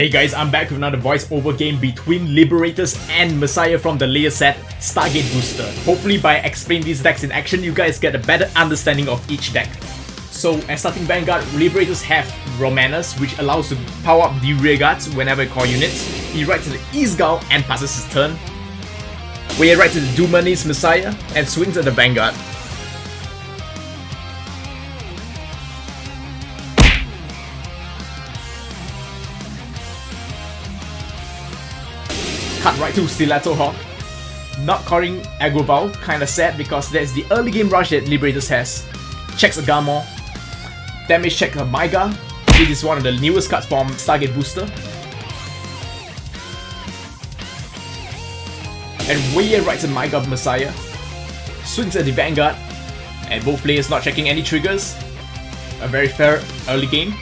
Hey guys, I'm back with another voice-over game between Liberators and Messiah from the latest set, Stargate Booster. Hopefully by explaining these decks in action, you guys get a better understanding of each deck. So, as starting Vanguard, Liberators have Romanus, which allows to power up the rear guards whenever you call units. He rides to the East Gull and passes his turn. Weiye rides to the Dumanis Messiah and swings at the Vanguard. Cut right to Stiletto Hawk. Not calling Aggro, kinda sad because that's the early game rush that Liberators has. Checks a Garmor. Damage check a Maiga. It is one of the newest cards from Stargate Booster. And Weiye rides a Maiga Messiah. Swings at the Vanguard. And both players not checking any triggers. A very fair early game.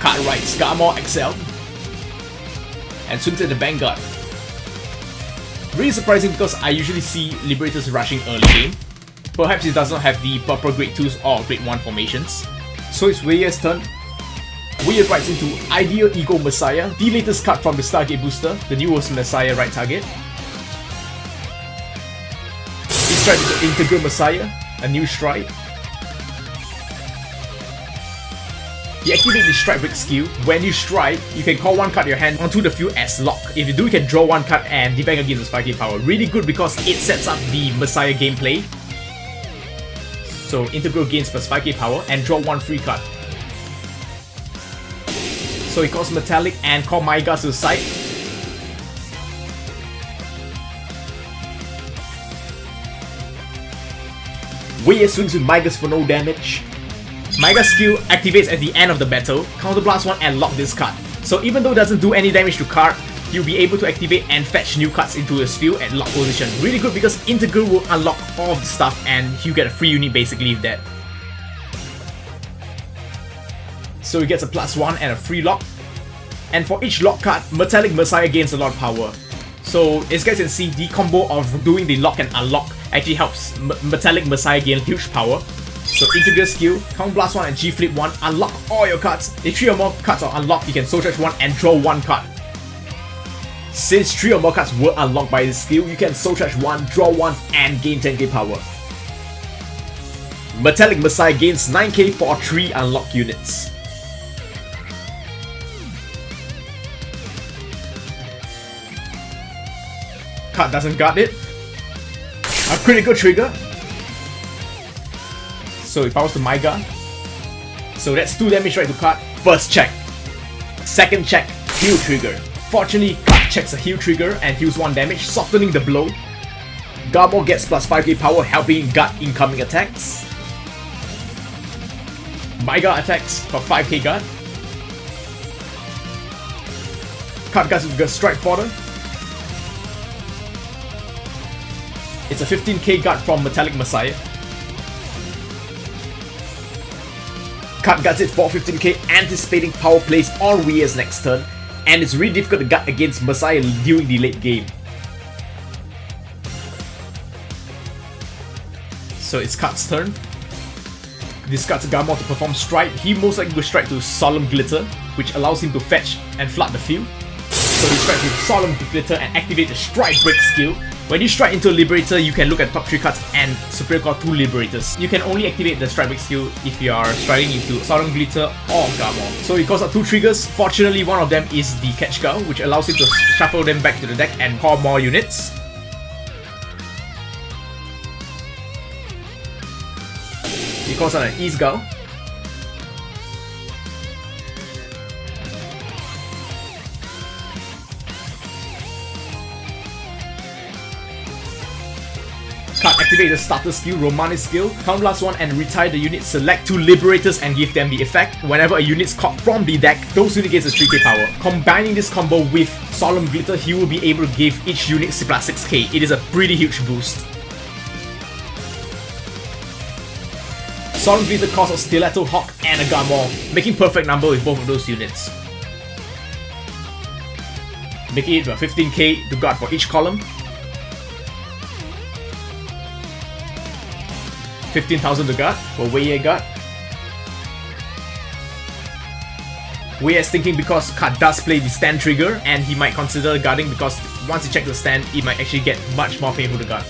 Card rights Garmor XL and swings at the Vanguard. Really surprising because I usually see Liberators rushing early game. Perhaps it does not have the proper grade 2s or grade 1 formations. So it's Weiye's turn. Weiye rides into Ideal Ego Messiah, the latest card from the Stargate Booster, the newest Messiah right target. He strikes with the Integral Messiah, a new strike. You activate the Strike Break skill. When you strike, you can call one card in your hand onto the field as lock. If you do, you can draw one card and defend against its 5k power. Really good because it sets up the Messiah gameplay. So Integral gains plus 5k power and draw one free card. So he calls Metallic and call Maiga to the side. Weiye swings with Maigas for no damage. Maiga's skill activates at the end of the battle, counterblast one and lock this card. So even though it doesn't do any damage to card, you'll be able to activate and fetch new cards into his field at lock position. Really good because Integral will unlock all of the stuff and you get a free unit basically with that. So he gets a +1 and a free lock. And for each lock card, Metallic Messiah gains a lot of power. So as you guys can see, the combo of doing the lock and unlock actually helps Metallic Messiah gain huge power. So Integral skill, Count Blast 1 and G Flip 1, unlock all your cards. If 3 or more cards are unlocked, you can Soul Charge 1 and draw 1 card. Since 3 or more cards were unlocked by this skill, you can Soul Charge 1, draw 1 and gain 10k power. Metallic Messiah gains 9k for 3 unlocked units. Card doesn't guard it. A critical trigger. So it powers to Maiga. So that's 2 damage right to card. First check. Second check, heal trigger. Fortunately, card checks a heal trigger and heals 1 damage, softening the blow. Garmor gets plus 5k power, helping guard incoming attacks. Maiga attacks for 5k guard. Card guards with Strike Fodder. It's a 15k guard from Metallic Messiah. Card guards it for 15k, anticipating power plays on Weiye's next turn, and it's really difficult to guard against Messiah during the late game. So it's card's turn. Discards a Garmor to perform strike. He most likely will strike to Solemn Glitter, which allows him to fetch and flood the field. So he strikes with Solemn Glitter and activate the Strike Break skill. When you strike into a Liberator, you can look at top 3 cards and Superior Call 2 Liberators. You can only activate the Strike Break skill if you are striking into Solemn Glitter or Garmor. So he calls out 2 triggers. Fortunately, one of them is the Catch Gull, which allows him to shuffle them back to the deck and call more units. He calls out an East Gull. Card activate the starter skill, Romanus skill, Count Blast 1 and retire the unit, select 2 Liberators and give them the effect. Whenever a unit's caught from the deck, those unit gains a 3k power. Combining this combo with Solemn Glitter, he will be able to give each unit plus 6k. It is a pretty huge boost. Solemn Glitter costs a Stiletto Hawk and a Garmor, making perfect number with both of those units. Making it 15k to guard for each column. 15,000 to guard for Weiye guard. Weiye is thinking because card does play the stand trigger, and he might consider guarding because once he checks the stand, it might actually get much more painful to guard.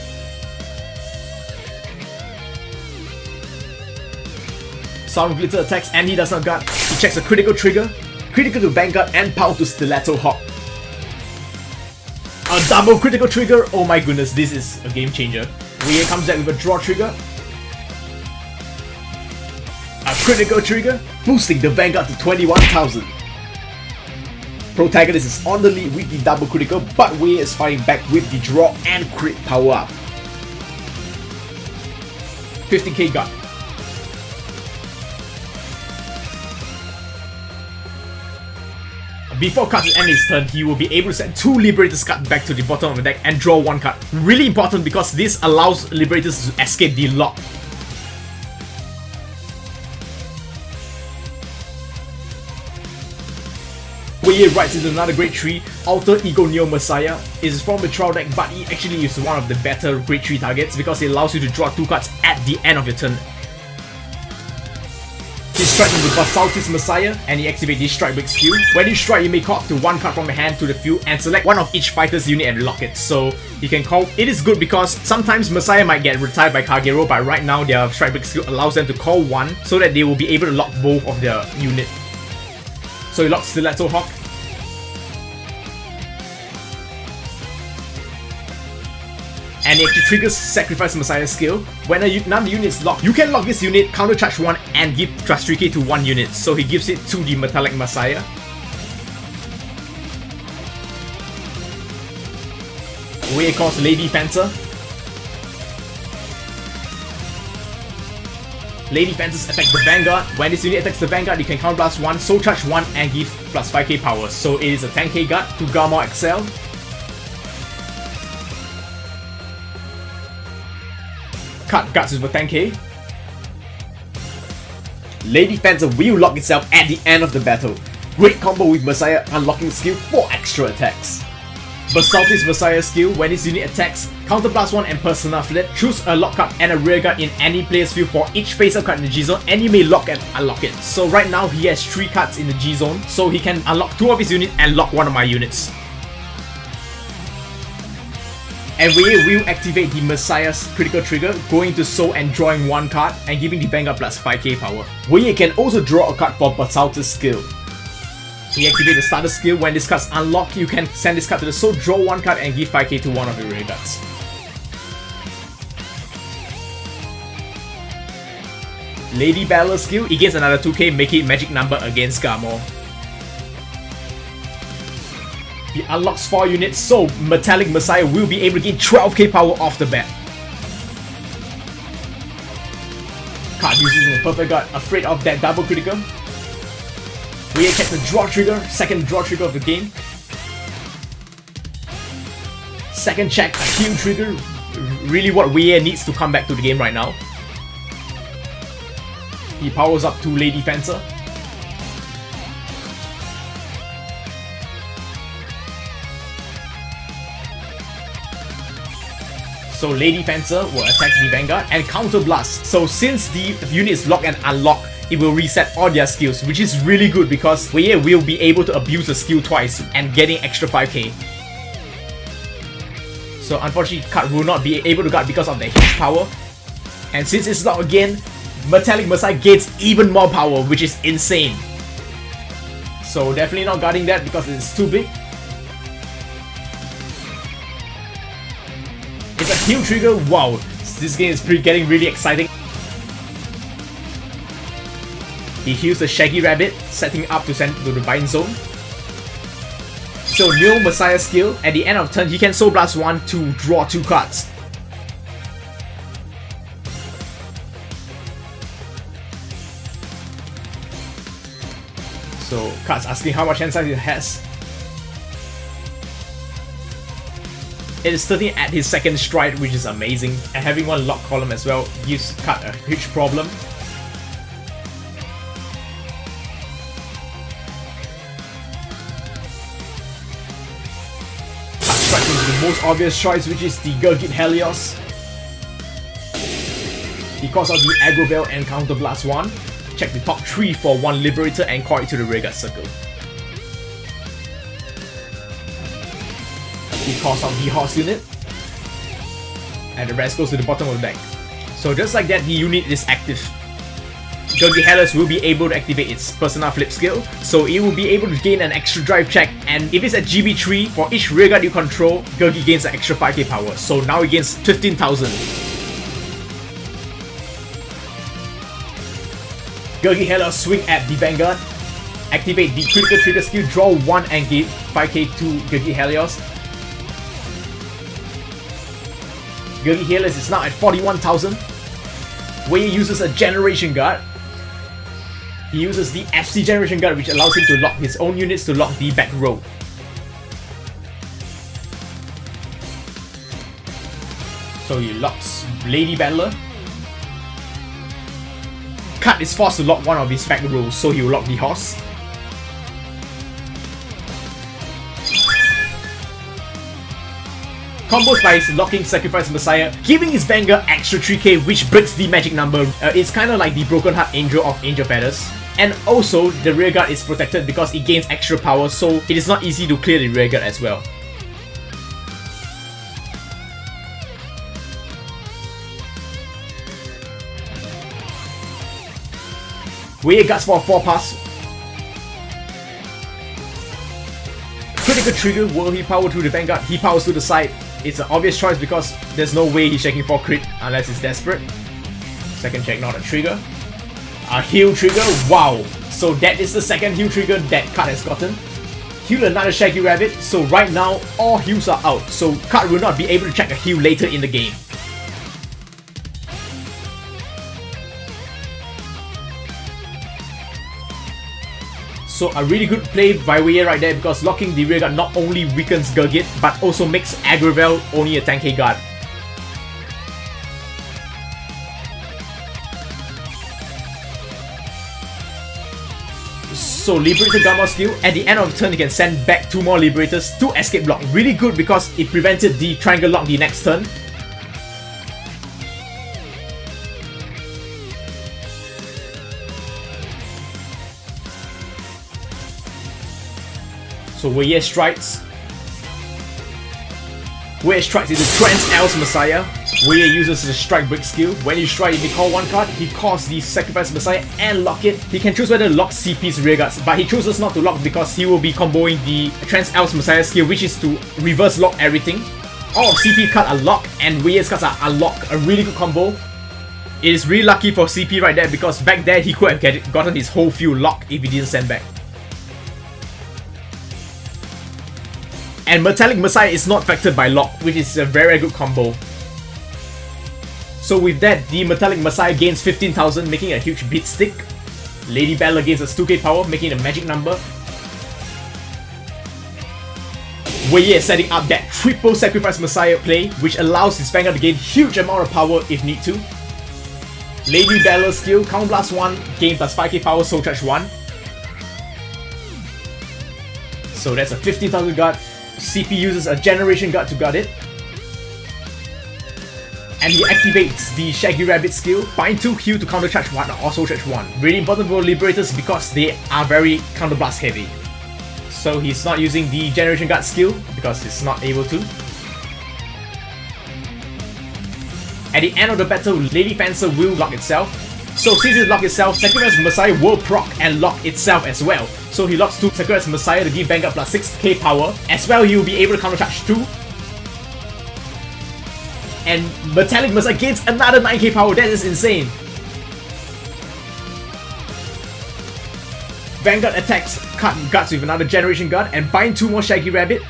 Solemn Glitter attacks and he does not guard. He checks a critical trigger, critical to Vanguard, and power to Stiletto Hawk. A double critical trigger, oh my goodness, this is a game changer. Weiye comes back with a draw trigger. A critical trigger, boosting the Vanguard to 21,000. Protagonist is on the lead with the double critical, but Weiye is fighting back with the draw and crit power up. 15k guard. Before card to end his turn, he will be able to send 2 Liberators cards back to the bottom of the deck and draw 1 card. Really important because this allows Liberators to escape the lock. Weiye rides into another Grade 3, Alter Ego Neo Messiah. It is from the trial deck, but it actually is one of the better Grade 3 targets because it allows you to draw 2 cards at the end of your turn. He strikes into Basaltis Messiah and he activates this strike break skill. When you strike, you may call up to 1 card from your hand to the field and select one of each fighter's unit and lock it. So you can call. It is good because sometimes Messiah might get retired by Kagero, but right now their strike break skill allows them to call 1 so that they will be able to lock both of their units. So he locks Stiletto Hawk. And it actually triggers Sacrifice Messiah skill. When none of the units lock, you can lock this unit, counter charge 1 and give plus 3k to 1 unit. So he gives it to the Metallic Messiah. Weiye calls Lady Fencer. Lady Fencers attack the Vanguard. When this unit attacks the Vanguard, you can counter blast 1, soul charge 1 and give plus 5k power. So it is a 10k guard to Garmor Excel. Cut guards with a 10k. Lady Fencer will lock itself at the end of the battle. Great combo with Messiah unlocking skill for extra attacks. Basaltis Messiah skill, when this unit attacks, counter blast 1 and Persona Flip. Choose a lock card and a rear guard in any player's field for each face-up card in the G-Zone and you may lock and unlock it. So right now he has 3 cards in the G-Zone, so he can unlock 2 of his units and lock 1 of my units. And Weiye will activate the Messiah's critical trigger, going to Soul and drawing 1 card and giving the Vanguard plus 5k power. Weiye can also draw a card for Basaltis skill. He activates the starter skill. When this card's unlocked, you can send this card to the Soul, draw 1 card and give 5k to 1 of your rear guards. Lady Battler skill, he gains another 2k, making it magic number against Garmor. He unlocks 4 units, so Metallic Messiah will be able to gain 12k power off the bat. Card using a perfect guard, afraid of that double critical. Weiye gets a draw trigger, second draw trigger of the game. Second check, a heal trigger. Really what Weiye needs to come back to the game right now. He powers up to Lady Fencer. So Lady Fencer will attack the Vanguard and counter blast. So since the unit is locked and unlocked, it will reset all their skills, which is really good because Weiye will be able to abuse the skill twice and getting extra 5k. So unfortunately, card will not be able to guard because of the huge power. And since it's locked again, Metallic Messiah gains even more power, which is insane. So definitely not guarding that because it's too big. It's a heal trigger. Wow, this game is getting really exciting. He heals the Shaggy Rabbit, setting up to send to the bind zone. So Neo Messiah skill, at the end of turn, he can Soul Blast 1 to draw 2 cards. So cards asking how much hand size it has. It is starting at his second stride, which is amazing, and having 1 lock column as well gives card a huge problem. Card strikes into the most obvious choice, which is the Gurgit Helios. He calls out the Aggro Veil and Counter Blast 1. Check the top 3 for 1 Liberator and call it to the rearguard circle. He calls out the Horse unit. And the rest goes to the bottom of the deck. So just like that, the unit is active. Gurgi Hellas will be able to activate its Persona Flip skill, so it will be able to gain an extra drive check, and if it's at GB3, for each rearguard you control, Gurgi gains an extra 5k power, so now it gains 15,000. Gurgi Hellas swing at the Vanguard, activate the critical trigger skill, draw 1 and give 5k to Gurgi Helios. Gurgi Hellas is now at 41,000. Weiye uses a Generation Guard. He uses the FC Generation Guard, which allows him to lock his own units to lock the back row. So he locks Lady Battler. Cut is forced to lock one of his back rows, so he will lock the Horse. Combos by locking Sacrifice Messiah, giving his Vanguard extra 3k, which breaks the magic number. It's kinda like the Broken Heart Angel of Angel Feathers. And also, the rearguard is protected because it gains extra power, so it is not easy to clear the rearguard as well. Weiye guards for a 4-pass. Critical trigger, will he power through the Vanguard? He powers to the side. It's an obvious choice because there's no way he's checking for crit unless he's desperate. Second check, not a trigger. A heal trigger, wow! So that is the second heal trigger that card has gotten. Heal another Shaggy Rabbit, so right now all heals are out, so card will not be able to check a heal later in the game. So a really good play by Weiye right there, because locking the rearguard not only weakens Gurgit, but also makes Aggro Veil only a 10k guard. So Liberator Gamma skill, at the end of the turn you can send back 2 more Liberators to escape block. Really good because it prevented the triangle lock the next turn. So Weiye strikes. Weiye strikes is the Trans Else Messiah. Weiye uses the Strike Break skill. When you strike, if he call 1 card, he calls the Sacrifice Messiah and lock it. He can choose whether to lock CP's rearguards, but he chooses not to lock because he will be comboing the Trans Else Messiah skill, which is to reverse lock everything. All of CP cards are locked and Weiye's cards are unlocked. A really good combo. It is really lucky for CP right there because back there he could have gotten his whole field locked if he didn't send back. And Metallic Messiah is not affected by lock, which is a very good combo. So with that, the Metallic Messiah gains 15,000, making a huge beat stick. Lady Battler gains us 2k power, making a magic number. Weiye is setting up that triple Sacrifice Messiah play, which allows his Vanguard to gain huge amount of power if need to. Lady Battler skill, Count Blast 1, gain plus 5k power, Soul Charge 1. So that's a 15,000 guard. CP uses a Generation Guard to guard it. And he activates the Shaggy Rabbit skill, Bind 2, heal to counter charge 1 or also charge 1. Really important for Liberators because they are very counter blast heavy. So he's not using the Generation Guard skill because he's not able to. At the end of the battle, Lady Fencer will lock itself. So since it locked itself, Sacrifice Messiah will proc and lock itself as well. So he locks 2 Sacrifice Messiah to give Vanguard plus 6k power. As well, he will be able to counter charge 2. And Metallic Messiah gains another 9k power, that is insane. Vanguard attacks, cut guards with another Generation Guard and bind 2 more Shaggy Rabbit.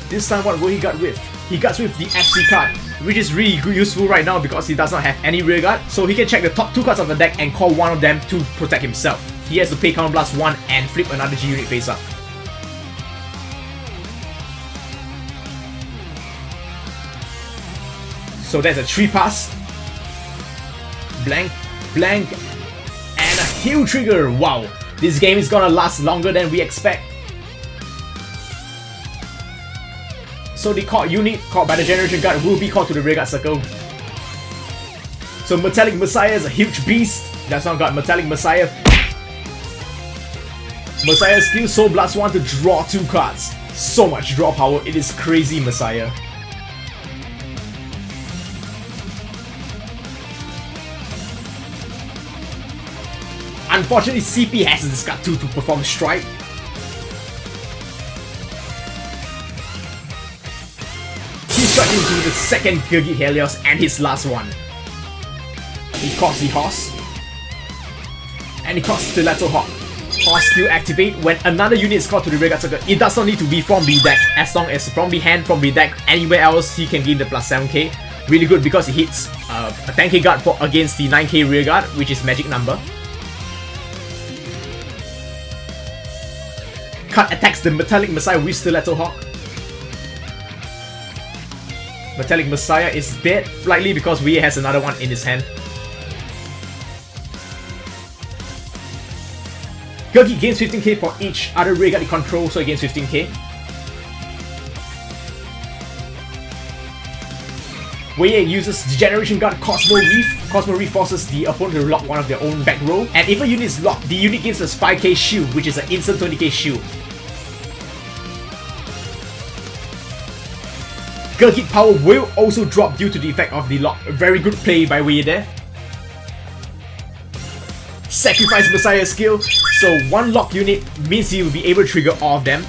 This time what will he guard with? He guards with the FC card, which is really useful right now because he does not have any rear guard, so he can check the top 2 cards of the deck and call one of them to protect himself. He has to pay Counter Blast 1 and flip another G unit face up. So that's a 3-pass. Blank, blank, and a heal trigger. Wow, this game is gonna last longer than we expect. So the caught unit caught by the Generation Guard will be called to the rearguard circle. So Metallic Messiah is a huge beast. That's not got Metallic Messiah. Messiah's skill Soul Blast 1 to draw 2 cards. So much draw power, it is crazy, Messiah. Unfortunately, CP has to discard 2 to perform Strike. He struck into the second Gurgit Helios and his last one. He calls the Horse. And he calls Stiletto Hawk. Horse skill activate when another unit is called to the rearguard circle. It does not need to be from the deck, as long as from the hand, from the deck, anywhere else he can gain the plus 7k. Really good because he hits a 10k guard for against the 9k rearguard, which is magic number. Cut attacks the Metallic Messiah with Stiletto Hawk. Metallic Messiah is dead, likely because Weiye has another one in his hand. Gurgit gains 15k for each other rearguard he controls, so he gains 15k. Weiye uses the Generation Guard Cosmo Reef. Cosmo Reef forces the opponent to lock one of their own back row. And if a unit is locked, the unit gains a 5k shield, which is an instant 20k shield. Gurgit power will also drop due to the effect of the lock. A very good play by Weiye there. Sacrifice Messiah skill, so one lock unit means he will be able to trigger all of them.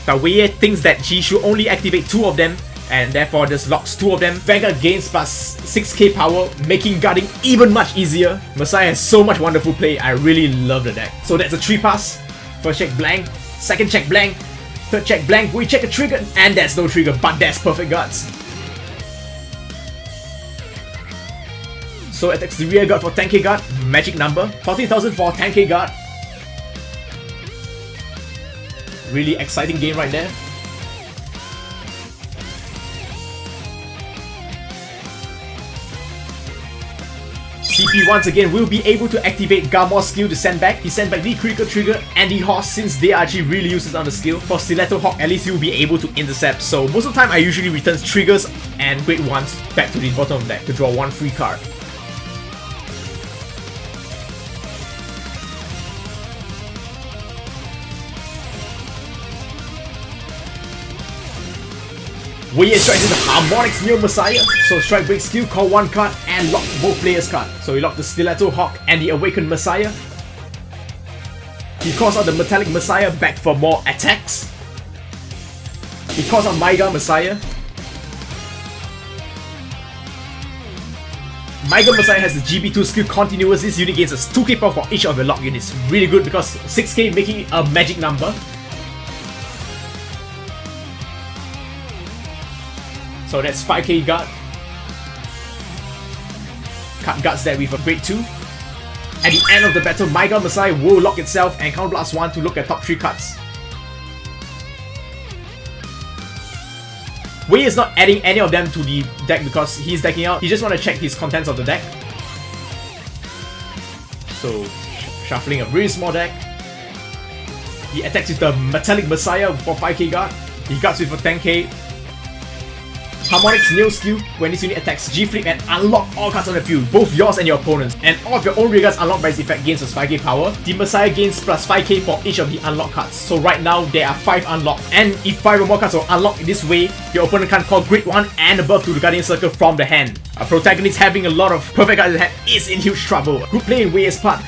But Weiye thinks that he should only activate 2 of them, and therefore just locks 2 of them. Vanguard gains plus 6k power, making guarding even much easier. Messiah has so much wonderful play, I really love the deck. So that's a 3 pass. First check blank, second check blank, third check blank, we check a trigger, and there's no trigger, but that's perfect guards. So attacks the rear guard for 10k guard, magic number, 14,000 for 10k guard. Really exciting game right there. CP once again will be able to activate Garmor's skill to send back. He sent back the critical trigger and the Horse since they are actually really useless on the skill. For Stiletto Hawk, at least he will be able to intercept. So most of the time I usually return triggers and Great Ones back to the bottom of the deck to draw 1 free card. Weiye strikes into Harmonics Neo Messiah, so strike break skill, call 1 card and lock both players' card. So he locked the Stiletto Hawk and the Awakened Messiah. He calls out the Metallic Messiah back for more attacks. He calls out Maiga Messiah. Maiga Messiah has the GB2 skill continuous. This unit gains 2k power for each of the lock units. Really good because 6k making it a magic number. So that's 5k guard. Cut guards that with a grade 2. At the end of the battle, Maiga Messiah will lock itself and counterblast 1 to look at top 3 cards. Weiye is not adding any of them to the deck because he's decking out. He just want to check his contents of the deck. So, shuffling a very small deck. He attacks with the Metallic Messiah for 5k guard. He guards with a 10k. Harmonics Neo skill, when this unit attacks G-Flip and unlock all cards on the field, both yours and your opponent's, and all of your own rearguards unlocked by its effect gains plus 5k power. The Messiah gains plus 5k for each of the unlocked cards. So right now there are 5 unlocked, and if 5 or more cards are unlocked this way, your opponent can't call grade 1 and above to the Guardian Circle from the hand. A protagonist having a lot of perfect cards in hand is in huge trouble. Good play in Weiye's part.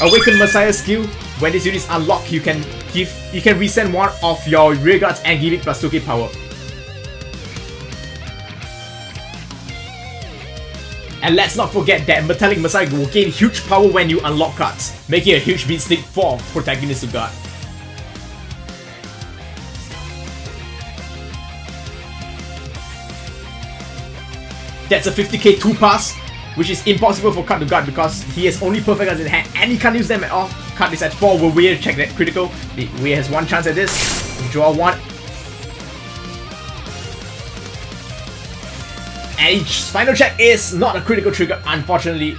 Awakened Messiah skill, when this unit is unlocked, you can resend one of your rearguards and give it plus 2k power. And let's not forget that Metallic Messiah will gain huge power when you unlock cards, making a huge beat stick for protagonists to guard. That's a 50k 2 pass, which is impossible for Cut to guard because he has only perfect cards in hand and he can't use them at all. Cut this at 4, will Weiye check that critical. Weiye has one chance at this. Draw 1. And each final check is not a critical trigger, unfortunately.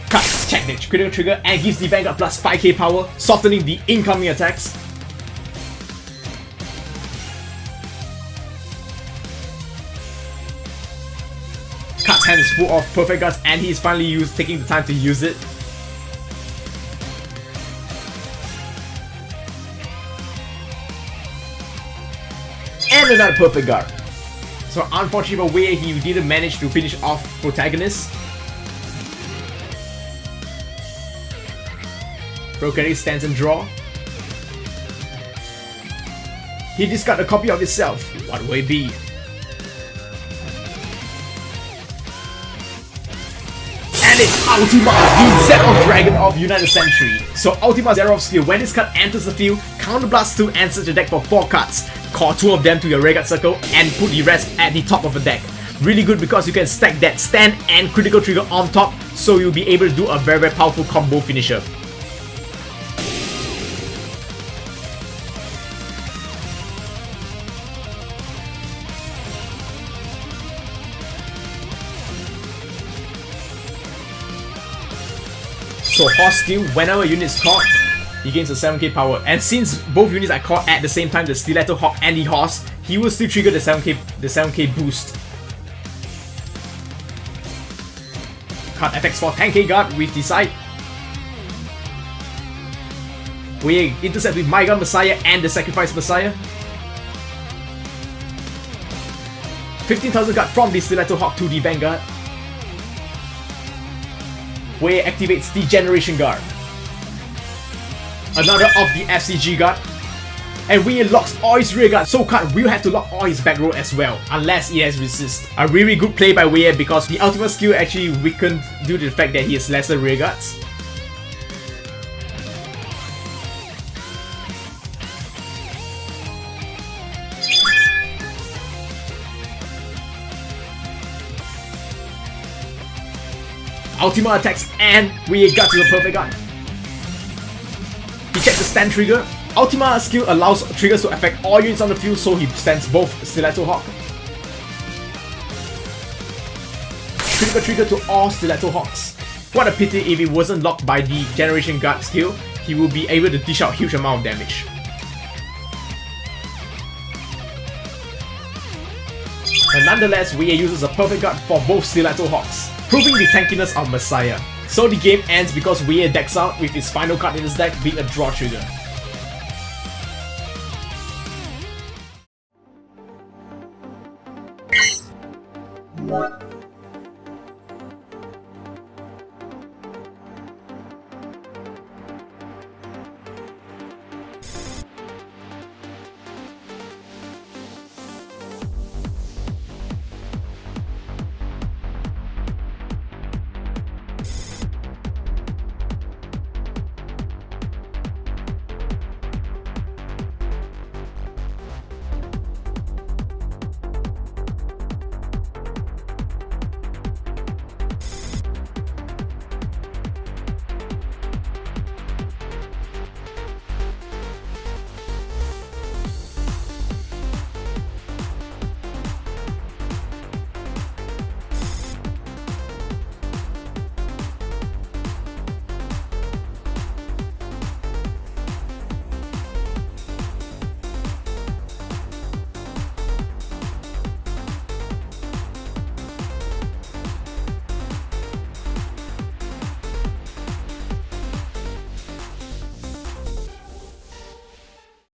Cuts, check the critical trigger, and gives the Vanguard plus 5k power, softening the incoming attacks. Cut's hand is full of perfect guards, and he's finally taking the time to use it. And another perfect guard. So unfortunately for Weiye, he didn't manage to finish off protagonist. Procreate stands and draw. He discards a copy of himself. What will it be? And it's Ultima, the Zerov Dragon of United Century. So Ultima Zerov skill, when this card enters the field, counterblast 2 and search the deck for 4 cards. Call 2 of them to your rearguard circle and put the rest at the top of the deck. Really good because you can stack that stand and critical trigger on top, so you'll be able to do a very powerful combo finisher. So Horse skill, whenever a unit is caught, he gains a 7k power. And since both units are caught at the same time, the Stiletto Hawk and the Horse, he will still trigger the 7k boost. Card FX for 10k guard with the side. We intercept with My Gun Messiah and the Sacrifice Messiah. 15,000 guard from the Stiletto Hawk to the Vanguard. Weiye activates the Generation Guard. Another of the FCG guard. And Weiye locks all his rear guards, so card will have to lock all his back row as well, unless he has resist. A really good play by Weiye because the ultimate skill actually weakened due to the fact that he has lesser rear guards. Ultima attacks and Weiye guards with a perfect guard. He checks the stand trigger. Ultima skill allows triggers to affect all units on the field, so he stands both Stiletto Hawk. Critical trigger to all Stiletto Hawks. What a pity if it wasn't locked by the Generation Guard skill, he will be able to dish out huge amount of damage. But nonetheless, Weiye uses a perfect guard for both Stiletto Hawks, proving the tankiness of Messiah. So the game ends because Weiye decks out with his final card in his deck being a draw trigger. What?